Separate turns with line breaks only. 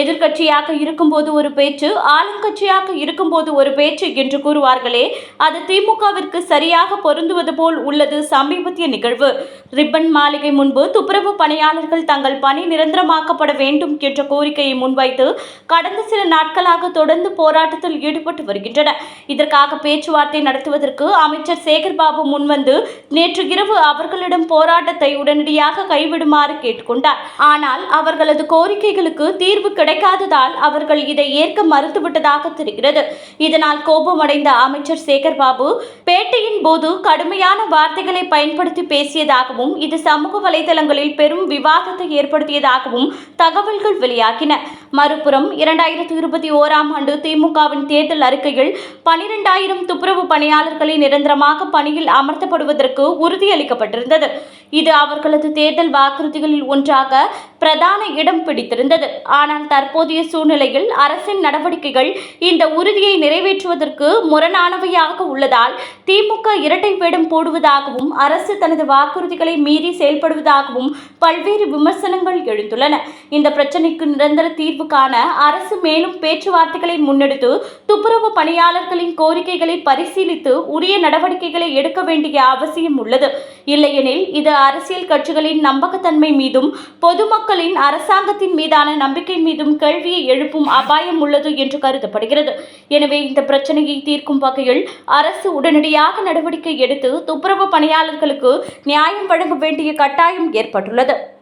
எதிர்க்கட்சியாக இருக்கும்போது ஒரு பேச்சு, ஆளுங்கட்சியாக இருக்கும்போது ஒரு பேச்சு என்று கூறுவார்களே, அது திமுகவிற்கு சரியாக பொருந்துவது போல் உள்ளது சமீபத்திய நிகழ்வு. ரிப்பன் மாளிகை முன்பு துப்புரவு பணியாளர்கள் தங்கள் பணி நிரந்தரமாக்கப்பட வேண்டும் என்ற கோரிக்கையை முன்வைத்து கடந்த சில நாட்களாக தொடர்ந்து போராட்டத்தில் ஈடுபட்டு வருகின்றனர். இதற்காக பேச்சுவார்த்தை நடத்துவதற்கு அமைச்சர் சேகர்பாபு முன்வந்து நேற்று இரவு அவர்களிடம் போராட்டத்தை உடனடியாக கைவிடுமாறு கேட்டுக்கொண்டார். ஆனால் அவர்களது கோரிக்கைகளுக்கு தீர்வு கிடைக்காததால் அவர்கள் இதை ஏற்க மறுத்துவிட்டதாக தெரிகிறது. இதனால் கோபமடைந்த அமைச்சர் சேகர்பாபு பேட்டியின் போது கடுமையான வார்த்தைகளை பயன்படுத்தி பேசியதாகவும், இது சமூக வலைதளங்களில் பெரும் விவாதத்தை ஏற்படுத்தியதாகவும் தகவல்கள் வெளியாகின. மறுபுறம் 2021ஆம் ஆண்டு திமுகவின் தேர்தல் அறிக்கையில் 12,000 துப்புரவு பணியாளர்களை நிரந்தரமாக பணியில் அமர்த்தப்படுவதற்கு உறுதியளிக்கப்பட்டிருந்தது. இது அவர்களது தேர்தல் வாக்குறுதிகளில் ஒன்றாக பிரதான இடம் பிடித்திருந்தது. ஆனால் தற்போதைய சூழ்நிலையில் அரசின் நடவடிக்கைகள் இந்த உறுதியை நிறைவேற்றுவதற்கு முரணானவையாக உள்ளதால் திமுக இரட்டை வேடம் போடுவதாகவும், அரசு தனது வாக்குறுதிகளை மீறி செயல்படுவதாகவும் பல்வேறு விமர்சனங்கள் எழுந்துள்ளன. இந்த பிரச்சினைக்கு நிரந்தர தீர்வு காண அரசு மேலும் பேச்சுவார்த்தைகளை முன்னெடுத்து துப்புரவு பணியாளர்களின் கோரிக்கைகளை பரிசீலித்து உரிய நடவடிக்கைகளை எடுக்க வேண்டிய அவசியம் உள்ளது. இல்லையெனில் இது அரசியல் கட்சிகளின் நம்பகத்தன்மை மீதும் பொதுமக்களின் அரசாங்கத்தின் மீதான நம்பிக்கை மீதும் கேள்வியை எழுப்பும் அபாயம் உள்ளது என்று கருதப்படுகிறது. எனவே இந்த பிரச்சனையை தீர்க்கும் வகையில் அரசு உடனடியாக நடவடிக்கை எடுத்து துப்புரவு பணியாளர்களுக்கு நியாயம் வழங்க வேண்டிய கட்டாயம் ஏற்பட்டுள்ளது.